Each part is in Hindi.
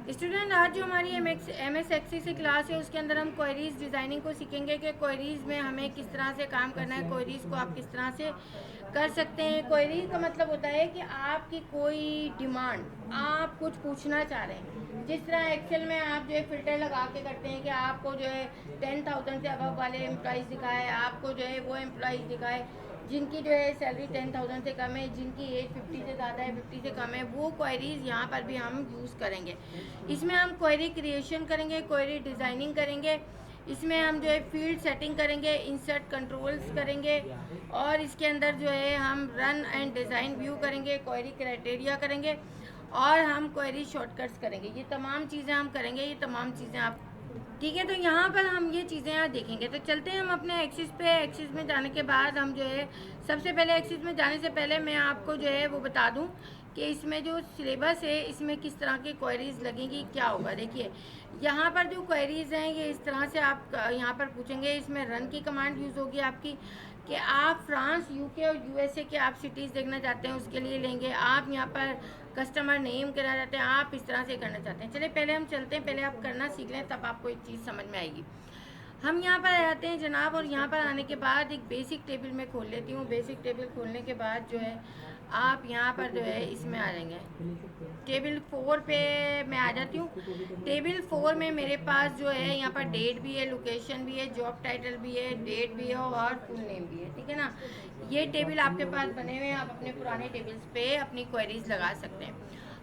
स्टूडेंट, आज जो हमारी एम एस एक्सेस की क्लास है उसके अंदर हम क्वेरीज डिज़ाइनिंग को सीखेंगे कि क्वेरीज में हमें किस तरह से काम करना है, क्वेरीज को आप किस तरह से कर सकते हैं। क्वेरी का मतलब होता है कि आपकी कोई डिमांड, आप कुछ पूछना चाह रहे हैं। जिस तरह एक्सेल में आप जो है फ़िल्टर लगा के करते हैं कि आपको जो है 10,000 से अबव वाले एम्प्लॉइज़ दिखाए, आपको जो है वो एम्प्लॉइज़ दिखाए जिनकी जो है सैलरी 10,000 से कम है, जिनकी एज 50 से ज़्यादा है, 50 से कम है। वो क्वेरीज यहाँ पर भी हम यूज़ करेंगे। इसमें हम क्वेरी क्रिएशन करेंगे, क्वेरी डिज़ाइनिंग करेंगे, इसमें हम जो है फील्ड सेटिंग करेंगे, इंसर्ट कंट्रोल्स करेंगे, और इसके अंदर जो है हम रन एंड डिज़ाइन व्यू करेंगे, क्वेरी क्राइटेरिया करेंगे, और हम क्वेरी शॉर्टकट्स करेंगे। ये तमाम चीज़ें हम करेंगे, ये तमाम चीज़ें आप ठीक है। तो यहाँ पर हम ये चीज़ें यहाँ देखेंगे। तो चलते हैं हम अपने एक्सिस पे। एक्सिस में जाने के बाद हम जो है सबसे पहले एक्सिस में जाने से पहले मैं आपको जो है वो बता दूँ कि इसमें जो सिलेबस है इसमें किस तरह की क्वेरीज लगेंगी, क्या होगा। देखिए यहाँ पर जो क्वेरीज हैं ये इस तरह से आप यहाँ पर पूछेंगे। इसमें रन की कमांड यूज़ होगी आपकी कि आप फ्रांस, यूके और यूएसए के आप सिटीज़ देखना चाहते हैं, उसके लिए लेंगे। आप यहाँ पर कस्टमर नेम करना चाहते हैं, आप इस तरह से करना चाहते हैं। चलिए पहले हम चलते हैं, पहले आप करना सीख लें तब आपको एक चीज़ समझ में आएगी। हम यहाँ पर आ जाते हैं जनाब, और यहाँ पर आने के बाद एक बेसिक टेबल में खोल लेती हूँ। बेसिक टेबल खोलने के बाद जो है आप यहाँ पर जो है इसमें आ जाएंगे। टेबल 4 पे मैं आ जाती हूँ। टेबल 4 में मेरे पास जो है यहाँ पर डेट भी है, लोकेशन भी है, जॉब टाइटल भी है, डेट भी है और फुल नेम भी है। ठीक है ना। ये टेबल आपके पास बने हुए हैं, आप अपने पुराने टेबल्स पे अपनी क्वेरीज लगा सकते हैं।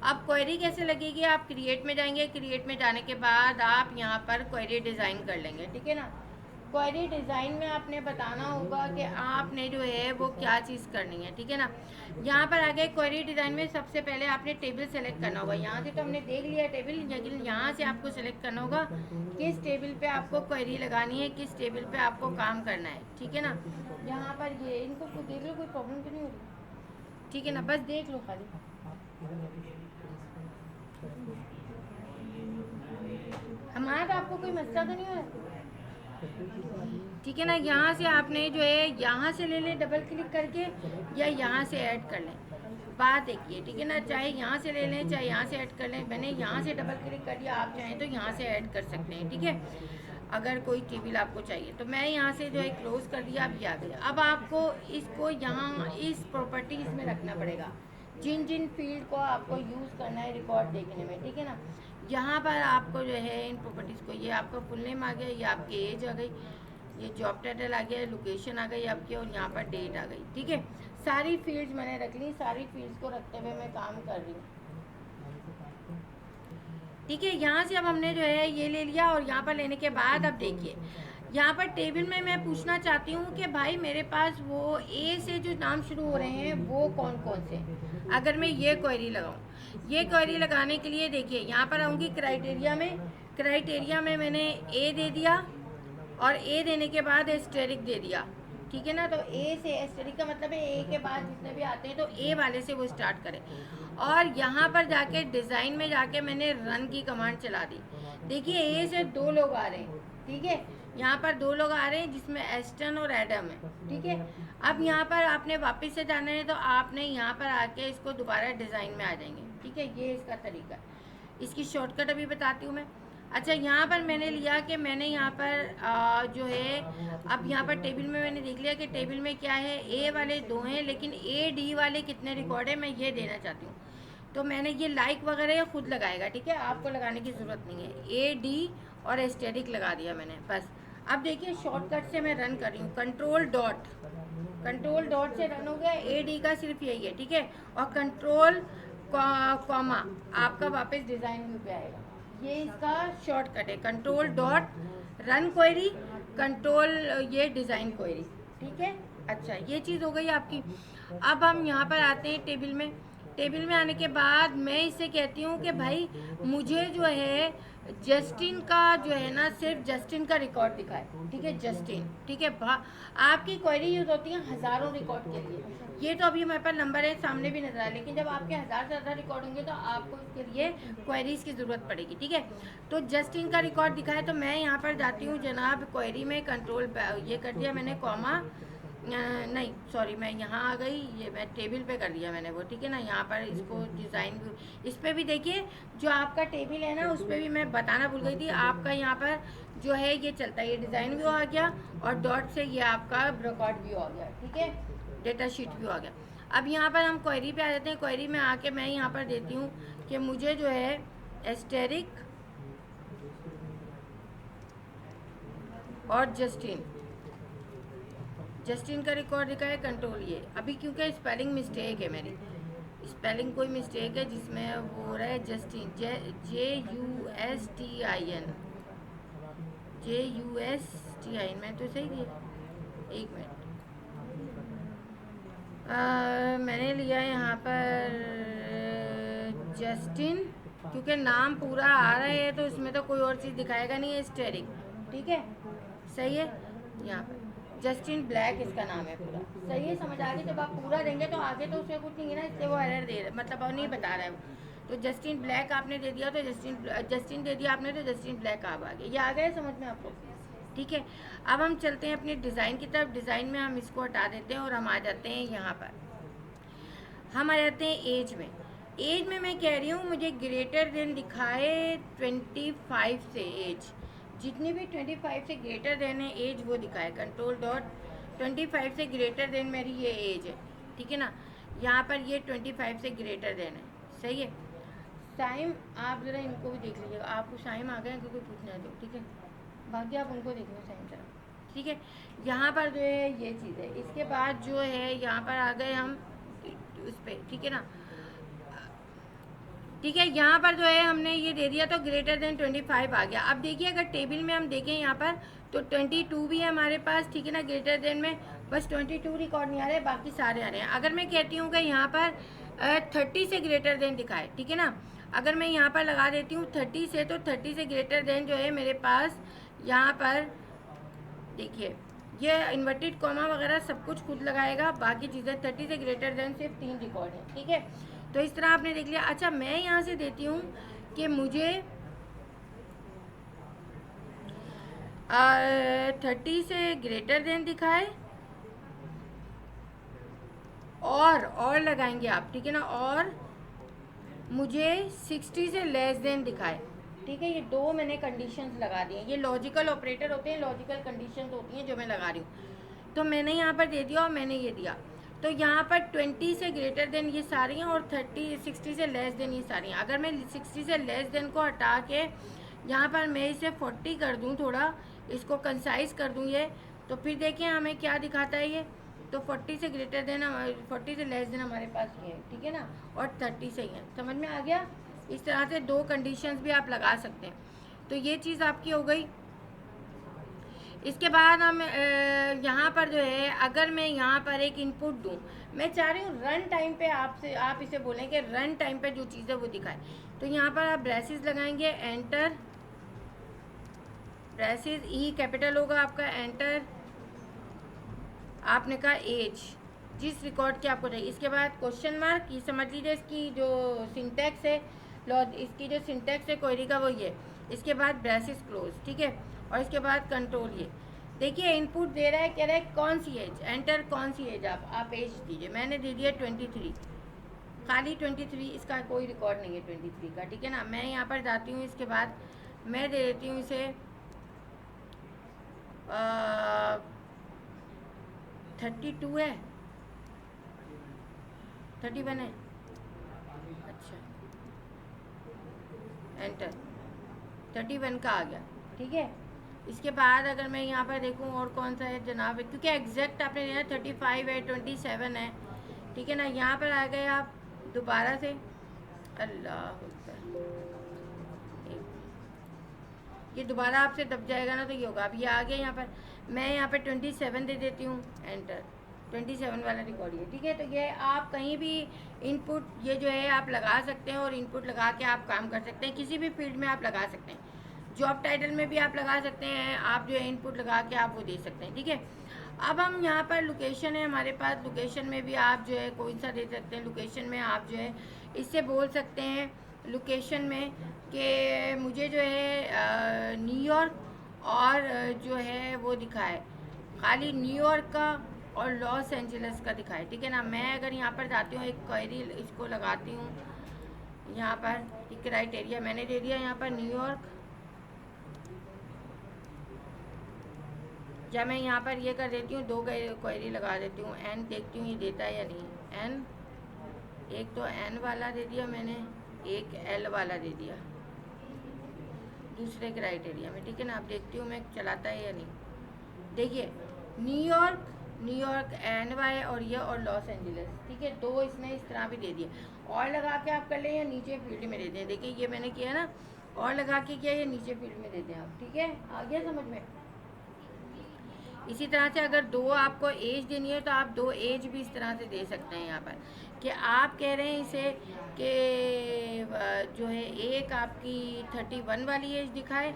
अब क्वेरी कैसे लगेगी, आप क्रिएट में जाएंगे। क्रिएट में जाने के बाद आप यहाँ पर क्वेरी डिज़ाइन कर लेंगे। ठीक है ना। क्वेरी डिज़ाइन में आपने बताना होगा कि आपने जो है वो क्या चीज़ करनी है। ठीक है ना। यहाँ पर आगे क्वेरी डिज़ाइन में सबसे पहले आपने टेबल सेलेक्ट करना होगा। यहाँ से तो हमने देख लिया टेबल, लेकिन यहाँ से आपको सेलेक्ट करना होगा किस टेबल पे आपको क्वेरी लगानी है, किस टेबल पे आपको काम करना है। ठीक है ना। यहाँ पर ये इनको देख लो, कोई प्रॉब्लम तो नहीं होगी। ठीक है ना, बस देख लो खाली। हमारा तो आपको कोई मसला तो नहीं हो रहा। ठीक है ना। यहाँ से आपने जो है यहाँ से ले लें डबल क्लिक करके, या यहाँ से ऐड कर लें। बात एक ही है। ठीक है ना। चाहे यहाँ से ले लें चाहे यहाँ से ऐड कर लें। मैंने यहाँ से डबल क्लिक कर दिया, आप चाहें तो यहाँ से ऐड कर सकते हैं। ठीक है। अगर कोई टेबल आपको चाहिए तो मैं यहाँ से जो है क्लोज कर दिया। अब याद है, अब आपको इसको यहाँ इस प्रॉपर्टीज़ में रखना पड़ेगा, जिन जिन फील्ड को आपको यूज़ करना है रिकॉर्ड देखने में। ठीक है ना। यहाँ पर आपको जो है इन प्रॉपर्टीज़ को, ये आपका फुल नेम आ गया, ये आपकी एज आ गई, ये जॉब टाइटल आ गया, लोकेशन आ गई आपकी, और यहाँ पर डेट आ गई। ठीक है। सारी फील्ड्स मैंने रख ली। सारी फील्ड्स को रखते हुए मैं काम कर रही हूँ। ठीक है। यहाँ से अब हमने जो है ये ले लिया, और यहाँ पर लेने के बाद अब देखिए यहाँ पर टेबल में मैं पूछना चाहती हूँ कि भाई मेरे पास वो ए से जो नाम शुरू हो रहे हैं वो कौन कौन से। अगर मैं ये क्वेरी लगाऊँ, ये क्वेरी लगाने के लिए देखिए यहाँ पर आऊँगी क्राइटेरिया में। क्राइटेरिया में मैंने ए दे दिया, और ए देने के बाद एस्टेरिक दे दिया। ठीक है ना। तो ए से एस्टेरिक का मतलब है ए के बाद जितने भी आते हैं तो ए वाले से वो स्टार्ट करें। और यहाँ पर जाके डिज़ाइन में जाके मैंने रन की कमांड चला दी। देखिए ए से 2 लोग आ रहे हैं। ठीक है। यहाँ पर 2 लोग आ रहे हैं जिसमें एस्टन और एडम है। ठीक है। अब यहाँ पर आपने वापस से जाना है तो आपने यहाँ पर आके इसको दोबारा डिज़ाइन में आ जाएंगे। ठीक है। ये इसका तरीका है। इसकी शॉर्टकट अभी बताती हूँ मैं। अच्छा, यहाँ पर मैंने लिया कि मैंने यहाँ पर जो है, अब यहाँ पर टेबल में मैंने देख लिया कि टेबल में क्या है, ए वाले 2 हैं, लेकिन ए डी वाले कितने रिकॉर्ड है मैं ये देना चाहती हूँ। तो मैंने ये लाइक वगैरह खुद लगाएगा। ठीक है। आपको लगाने की ज़रूरत नहीं है। ए डी और एस्टेरिक लगा दिया मैंने, बस। अब देखिए शॉर्टकट से मैं रन कर रही हूँ। कंट्रोल डॉट से रन हो गया। ए डी का सिर्फ यही है। ठीक है। और कंट्रोल कॉमा आपका वापस डिज़ाइन व्यू पे आएगा। ये इसका शॉर्टकट है, control dot run query, control ये डिज़ाइन क्वेरी। ठीक है। अच्छा, ये चीज़ हो गई आपकी। अब हम यहाँ पर आते हैं टेबल में। टेबल में आने के बाद मैं इससे कहती हूँ कि भाई मुझे जो है जस्टिन का जो है ना, सिर्फ जस्टिन का रिकॉर्ड दिखाए। ठीक है। जस्टिन। ठीक है। आपकी क्वेरी यूज़ होती है हज़ारों रिकॉर्ड के लिए। ये तो अभी हमारे पास नंबर है, सामने भी नजर आए, लेकिन जब आपके 1000 से ज़्यादा रिकॉर्ड होंगे तो आपको इसके लिए क्वेरीज की ज़रूरत पड़ेगी। ठीक है। तो जस्टिन का रिकॉर्ड दिखाए तो मैं यहाँ पर जाती हूँ जनाब क्वेरी में, कंट्रोल ये कर दिया मैंने कॉमा, नहीं सॉरी, मैं यहाँ आ गई, ये मैं टेबल पे कर दिया मैंने वो, ठीक है ना। यहाँ पर इसको डिज़ाइन व्यू, इस पर भी देखिए जो आपका टेबल है ना, उस पर भी मैं बताना भूल गई थी, आपका यहाँ पर जो है ये चलता है, ये डिज़ाइन व्यू आ गया और डॉट से ये आपका रिकॉर्ड व्यू आ गया, ठीक है, डेटा शीट व्यू आ गया। अब यहाँ पर हम क्वेरी पे आ जाते हैं। क्वेरी में आके मैं यहाँ पर देती हूँ कि मुझे जो है एस्टेरिक और जस्टिन का रिकॉर्ड दिखा है, कंट्रोल ये। अभी क्योंकि स्पेलिंग मिस्टेक है मेरी, स्पेलिंग कोई मिस्टेक है जिसमें वो हो रहा है जस्टिन, JUSTIN मैं तो सही दिया, एक मिनट। मैंने लिया यहाँ पर जस्टिन, क्योंकि नाम पूरा आ रहा है तो उसमें तो कोई और चीज़ दिखाएगा नहीं है, स्टेरिक, ठीक है, सही है। यहाँ पर जस्टिन ब्लैक इसका नाम है पूरा, सही है, समझ आ गई। जब आप पूरा देंगे तो आगे तो उसमें कुछ नहीं है ना, इससे वो एरर दे रहा, मतलब वो नहीं बता रहा है वो। तो जस्टिन ब्लैक आपने दे दिया तो जस्टिन दे दिया आपने तो जस्टिन ब्लैक आप आ गए, ये आ गया समझ में आपको, ठीक है। अब हम चलते हैं अपने डिज़ाइन की तरफ। डिज़ाइन में हम इसको हटा देते हैं और हम आ जाते हैं यहाँ पर, हम आ जाते हैं एज में। एज में मैं कह रही हूँ मुझे ग्रेटर देन दिखाए 25 से, एज जितनी भी 25 से ग्रेटर देन है एज वो दिखाए, कंट्रोल डॉट 25 से ग्रेटर देन मेरी ये एज है, ठीक है ना। यहाँ पर ये 25 से ग्रेटर देन है, सही है। टाइम आप ज़रा इनको भी देख लीजिएगा, आपको टाइम आ गया क्योंकि पूछना है तो, ठीक है, बाकी आप उनको देख लो टाइम ज़रा, ठीक है। यहाँ पर जो है ये चीज़ है। इसके बाद जो है यहाँ पर आ गए हम उस पर, ठीक है ना, ठीक है। यहाँ पर जो है हमने ये दे दिया तो ग्रेटर देन 25 आ गया। अब देखिए अगर टेबल में हम देखें यहाँ पर तो 22 भी है हमारे पास, ठीक है ना, ग्रेटर देन में बस 22 रिकॉर्ड नहीं आ रहे हैं, बाकी सारे आ रहे हैं। अगर मैं कहती हूँ कि यहाँ पर 30 से ग्रेटर देन दिखाए, ठीक है ना, अगर मैं यहाँ पर लगा देती हूँ 30 से, तो 30 से ग्रेटर देन जो है मेरे पास यहाँ पर देखिए ये इन्वर्टेड कॉमा वगैरह सब कुछ खुद लगाएगा, बाकी चीज़ें 30 से ग्रेटर देन सिर्फ 3 रिकॉर्ड है, ठीक है। तो इस तरह आपने देख लिया। अच्छा मैं यहाँ से देती हूँ कि मुझे 30 से ग्रेटर देन दिखाए और लगाएंगे आप, ठीक है ना, और मुझे 60 से लेस देन दिखाए, ठीक है। ये दो मैंने कंडीशंस लगा दी हैं, ये लॉजिकल ऑपरेटर होते हैं, लॉजिकल कंडीशंस होती हैं जो मैं लगा रही हूँ। तो मैंने यहाँ पर दे दिया और मैंने ये दिया, तो यहाँ पर 20 से ग्रेटर देन ये सारी हैं और 60 से लेस देन ये सारी हैं। अगर मैं 60 से लेस देन को हटा के यहाँ पर मैं इसे 40 कर दूँ, थोड़ा इसको कंसाइज कर दूँ ये, तो फिर देखिए हमें क्या दिखाता है ये, तो 40 से ग्रेटर देन 40 से लेस देन हमारे पास ये है, ठीक है ना, और 30 से ही है, समझ में आ गया। इस तरह से दो कंडीशंस भी आप लगा सकते हैं, तो ये चीज़ आपकी हो गई। इसके बाद हम यहाँ पर जो है अगर मैं यहाँ पर एक इनपुट दूँ, मैं चाह रही हूँ रन टाइम पे आपसे आप इसे बोलें कि रन टाइम पे जो चीज़ है वो दिखाए, तो यहाँ पर आप ब्रेसेस लगाएंगे, एंटर, ब्रेसेस ई कैपिटल होगा आपका, एंटर, आपने कहा एज जिस रिकॉर्ड के आपको चाहिए। इसके बाद क्वेश्चन मार्क, ये समझ लीजिए इसकी जो सिंटैक्स है, इसकी जो सिंटैक्स है क्वेरी का वो ये। इसके बाद ब्रेसेस क्लोज, ठीक है, और इसके बाद कंट्रोल ये। देखिए इनपुट दे रहा है, कह रहा है कौन सी एज, एंटर कौन सी एज आप एज दीजिए, मैंने दे दिया 23, खाली 23, इसका कोई रिकॉर्ड नहीं है 23 का, ठीक है ना। मैं यहाँ पर जाती हूँ, इसके बाद मैं दे देती हूँ इसे 32 है, 31 है, अच्छा एंटर, 31 का आ गया, ठीक है। इसके बाद अगर मैं यहाँ पर देखूँ और कौन सा है जनाब, क्योंकि एग्जैक्ट आपने दिया 35 है, 27 है, ठीक है ना। यहाँ पर आ गए आप दोबारा से, अल्लाह ये दोबारा आपसे दब जाएगा ना तो ये होगा। अब ये आ गया यहाँ पर, मैं यहाँ पर 27 दे देती हूँ, एंटर, 27 वाला रिकॉर्ड है, ठीक है। तो ये आप कहीं भी इनपुट ये जो है आप लगा सकते हैं और इनपुट लगा के आप काम कर सकते हैं, किसी भी फील्ड में आप लगा सकते हैं, जॉब टाइटल में भी आप लगा सकते हैं, आप जो है इनपुट लगा के आप वो दे सकते हैं, ठीक है। अब हम यहाँ पर लोकेशन है हमारे पास, लोकेशन में भी आप जो है कोई सा दे सकते हैं, लोकेशन में आप जो है इससे बोल सकते हैं लोकेशन में कि मुझे जो है न्यूयॉर्क और जो है वो दिखाए, खाली न्यूयॉर्क का और लॉस एंजलिस का दिखाए, ठीक है ना। मैं अगर यहाँ पर जाती हूँ, एक क्वेरी इसको लगाती हूँ, यहाँ पर क्राइटेरिया मैंने दे दिया यहाँ पर न्यूयॉर्क, जब मैं यहाँ पर ये कर देती हूँ, 2 क्वेरी लगा देती हूँ, एन देखती हूँ ये देता है या नहीं। एन, एक तो एन वाला दे दिया मैंने, एक एल वाला दे दिया दूसरे क्राइटेरिया में, ठीक है ना। अब देखती हूँ मैं चलाता है या नहीं। देखिए न्यूयॉर्क, न्यूयॉर्क एन वाई और ये और लॉस एंजलिस, ठीक है, 2 इसने इस तरह भी दे दिए। और लगा के आप कर लें या नीचे फील्ड में दे दें। देखिए ये मैंने किया ना, और लगा के किया, या नीचे फील्ड में दे दें आप, ठीक है, आ गया समझ में। इसी तरह से अगर 2 आपको एज देनी है तो आप 2 एज भी इस तरह से दे सकते हैं यहाँ पर, कि आप कह रहे हैं इसे कि जो है एक आपकी 31 वाली एज दिखाए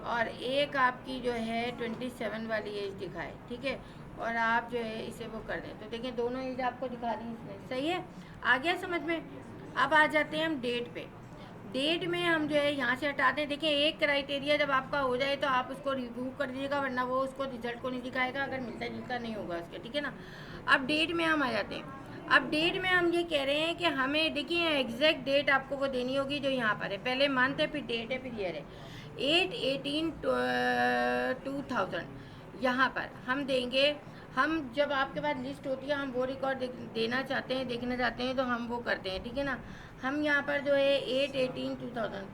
और एक आपकी जो है 27 वाली एज दिखाए, ठीक है, और आप जो है इसे वो कर दें। तो देखें दोनों एज आपको दिखा दी इसने, सही है, आ गया समझ में। अब आ जाते हैं हम डेट पे। डेट में हम जो है यहाँ से हटाते हैं। देखिए एक क्राइटेरिया जब आपका हो जाए तो आप उसको रिव्यू कर दीजिएगा, वरना वो उसको रिजल्ट को नहीं दिखाएगा अगर मिलता जुलता नहीं होगा उसके, ठीक है ना। अब डेट में हम आ जाते हैं। अब डेट में हम ये कह रहे हैं कि हमें देखिए एग्जैक्ट डेट आपको वो देनी होगी जो यहाँ पर है। पहले मंथ है, फिर डेट है, फिर ईयर है। 8/18/2000 यहाँ पर हम देंगे। हम जब आपके पास लिस्ट होती है, हम वो रिकॉर्ड देना चाहते हैं, देखना चाहते हैं, तो हम वो करते हैं, ठीक है ना। हम यहाँ पर जो है 8/18/2000,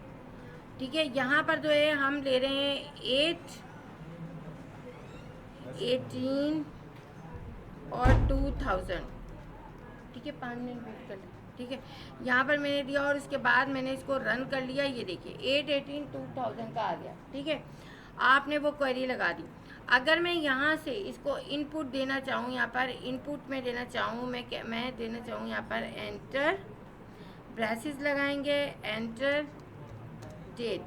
ठीक है, यहाँ पर जो है हम ले रहे हैं 8/18 और 2000, ठीक है, 5 मिनट वेट कर लें, ठीक है। यहाँ पर मैंने दिया और उसके बाद मैंने इसको रन कर लिया। ये देखिए 8/18/2000 का आ गया, ठीक है। आपने वो क्वेरी लगा दी। अगर मैं यहाँ से इसको इनपुट देना चाहूँ, यहाँ पर इनपुट में देना चाहूँ, मैं देना चाहूँ यहाँ पर एंटर, ब्रेसेस लगाएंगे, एंटर डेट,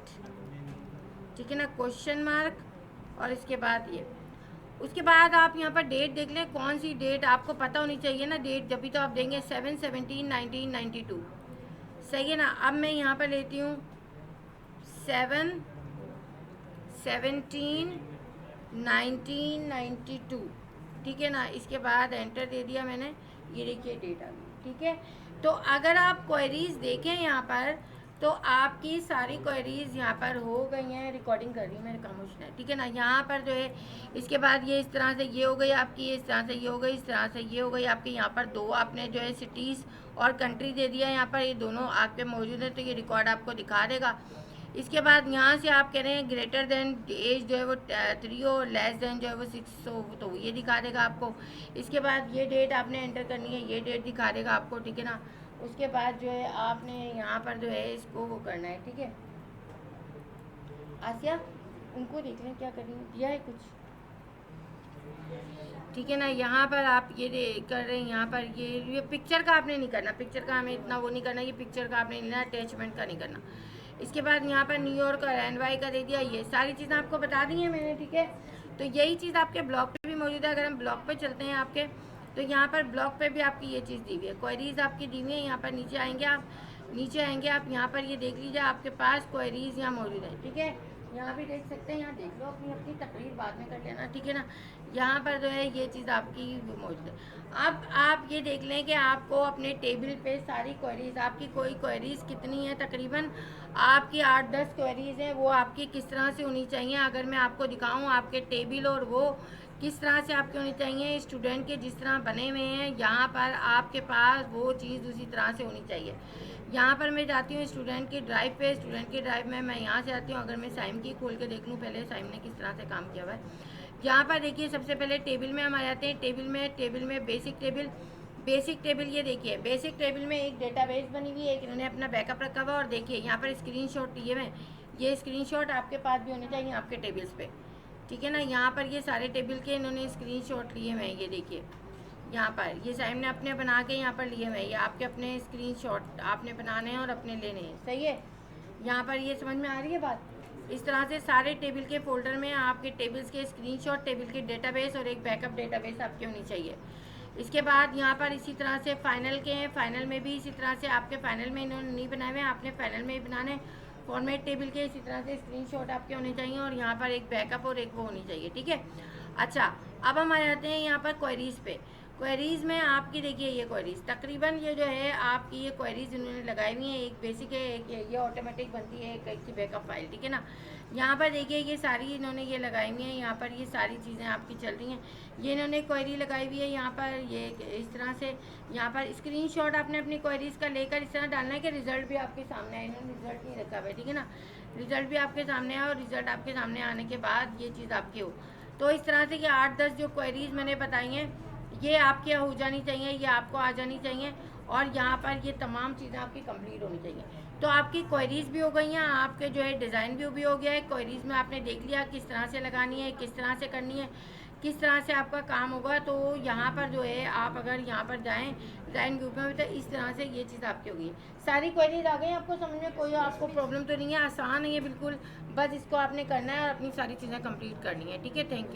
ठीक है ना, क्वेश्चन मार्क, और इसके बाद ये, उसके बाद आप यहाँ पर डेट देख लें, कौन सी डेट आपको पता होनी चाहिए ना डेट, जब भी तो आप देंगे 7/17/1992, सही है ना। अब मैं यहाँ पर लेती हूँ 7/17/1992, ठीक है ना। इसके बाद एंटर दे दिया मैंने, ये देखिए डेट आ गई, ठीक है। तो अगर आप क्वेरीज देखें यहाँ पर, तो आपकी सारी क्वेरीज यहाँ पर हो गई हैं। रिकॉर्डिंग कर रही हूँ, मेरे खामोश है, ठीक है ना। यहाँ पर जो है इसके बाद ये इस तरह से ये हो गई आपकी, इस तरह से ये हो गई, इस तरह से ये हो गई आपकी। यहाँ पर 2 आपने जो है सिटीज़ और कंट्री दे दिया, यहाँ पर ये दोनों आपके मौजूद है, तो ये रिकॉर्ड आपको दिखा देगा। इसके बाद यहाँ से आप कह रहे हैं ग्रेटर देन एज जो है वो 3 हो, लेस देन जो है वो 6 हो, तो ये दिखा देगा आपको। इसके बाद ये डेट आपने एंटर करनी है, ये डेट दिखा देगा आपको, ठीक है ना। उसके बाद जो है आपने यहाँ पर जो है इसको वो करना है, ठीक है। आसिया उनको देख लें क्या करेंगे, दिया है कुछ, ठीक है ना। यहाँ पर आप ये कर रहे हैं, यहाँ पर ये पिक्चर का आपने नहीं करना, पिक्चर का हमें इतना वो नहीं करना, ये पिक्चर का आपने नहीं लेना, अटैचमेंट का नहीं करना। इसके बाद यहाँ पर न्यूयॉर्क और NY का दे दिया, ये सारी चीज़ें आपको बता दी हैं मैंने, ठीक है। तो यही चीज़ आपके ब्लॉग पे भी मौजूद है। अगर हम ब्लॉग पे चलते हैं आपके, तो यहाँ पर ब्लॉग पे भी आपकी ये चीज़ दी हुई है, क्वेरीज आपकी दी हुई है। यहाँ पर नीचे आएंगे आप, नीचे आएंगे आप, यहाँ पर ये देख लीजिए आपके पास क्वेरीज यहाँ मौजूद है, ठीक है। यहाँ भी देख सकते हैं, यहाँ देख लो, अपनी अपनी तकरीर बाद में कर लेना, ठीक है ना। यहाँ पर जो है ये चीज़ आपकी मौजूद है। अब आप ये देख लें कि आपको अपने टेबल पे सारी क्वेरीज, आपकी कोई क्वेरीज कितनी है, तकरीबन आपकी 8-10 क्वेरीज हैं, वो आपकी किस तरह से होनी चाहिए। अगर मैं आपको दिखाऊं आपके टेबल और वो किस तरह से आपके होनी चाहिए, स्टूडेंट के जिस तरह बने हुए हैं, यहाँ पर आपके पास वो चीज़ उसी तरह से होनी चाहिए। यहाँ पर मैं जाती हूँ स्टूडेंट की ड्राइव पे, स्टूडेंट की ड्राइव में मैं यहाँ से आती हूँ। अगर मैं साइम की खोल के देख लूँ पहले साइम ने किस तरह से काम किया हुआ है, यहाँ पर देखिए सबसे पहले टेबल में हम आ जाते हैं। टेबल में बेसिक टेबल ये देखिए, बेसिक टेबल में एक डेटाबेस बनी हुई है, एक इन्होंने अपना बैकअप रखा हुआ, और देखिए यहाँ पर स्क्रीनशॉट लिए हुए, ये स्क्रीनशॉट आपके पास भी होने चाहिए आपके टेबल्स पे, ठीक है ना। यहाँ पर ये सारे टेबल के इन्होंने स्क्रीनशॉट लिए हुए हैं, ये देखिए यहाँ पर ये साइम ने अपने बना के यहाँ पर लिए हुए हैं, ये आपके अपने स्क्रीनशॉट आपने बनाने हैं और अपने लेने हैं, सही है। यहाँ पर ये समझ में आ रही है बात। इस तरह से सारे टेबल के फोल्डर में आपके टेबल्स के स्क्रीनशॉट, टेबल के डेटाबेस और एक बैकअप डेटाबेस आपकी होनी चाहिए। इसके बाद यहाँ पर इसी तरह से फाइनल के हैं, फाइनल में भी इसी तरह से आपके फाइनल में इन्होंने नहीं बनाए हुए, आपने फाइनल में ही बनाने। फॉर्मेट टेबल के इसी तरह से स्क्रीनशॉट आपके होने चाहिए, और यहाँ पर एक बैकअप और एक वो होनी चाहिए, ठीक है। अच्छा, अब हम आ जाते हैं यहाँ पर क्वेरीज पे। क्वेरीज में आपकी देखिए ये क्वेरीज तकरीबन ये जो है आपकी ये क्वेरीज इन्होंने लगाई हुई है। एक बेसिक है, एक ये ऑटोमेटिक बनती है, एक की बैकअप फाइल, ठीक है ना। यहाँ पर देखिए ये सारी इन्होंने ये लगाई हुई है, यहाँ पर ये सारी चीज़ें आपकी चल रही हैं। ये इन्होंने क्वेरी लगाई हुई है यहाँ पर, ये इस तरह से यहाँ पर स्क्रीनशॉट आपने अपनी क्वेरीज का लेकर इस तरह डालना है कि रिजल्ट भी आपके सामने है। इन्होंने रिजल्ट नहीं रखा हुआ है, ठीक है ना। रिजल्ट भी आपके सामने है और रिजल्ट आपके सामने आने के बाद ये चीज़ आपकी हो। तो इस तरह से कि 8-10 जो क्वेरीज मैंने बताई हैं ये आपके हो जानी चाहिए, ये आपको आ जानी चाहिए और यहाँ पर ये तमाम चीज़ें आपकी कंप्लीट होनी चाहिए। तो आपकी क्वेरीज भी हो गई हैं, आपके जो है डिज़ाइन भी हो गया है। क्वेरीज में आपने देख लिया किस तरह से लगानी है, किस तरह से करनी है, किस तरह से आपका काम होगा। तो यहाँ पर जो है आप अगर यहाँ पर जाएँ डिज़ाइन ग्रुप में तो इस तरह से ये चीज़ आपकी होगी। सारी क्वेरीज आ गई आपको समझ में, कोई आपको प्रॉब्लम तो नहीं है, आसान है ये बिल्कुल। बस इसको आपने करना है और अपनी सारी चीज़ें कंप्लीट करनी है, ठीक है। Thank you.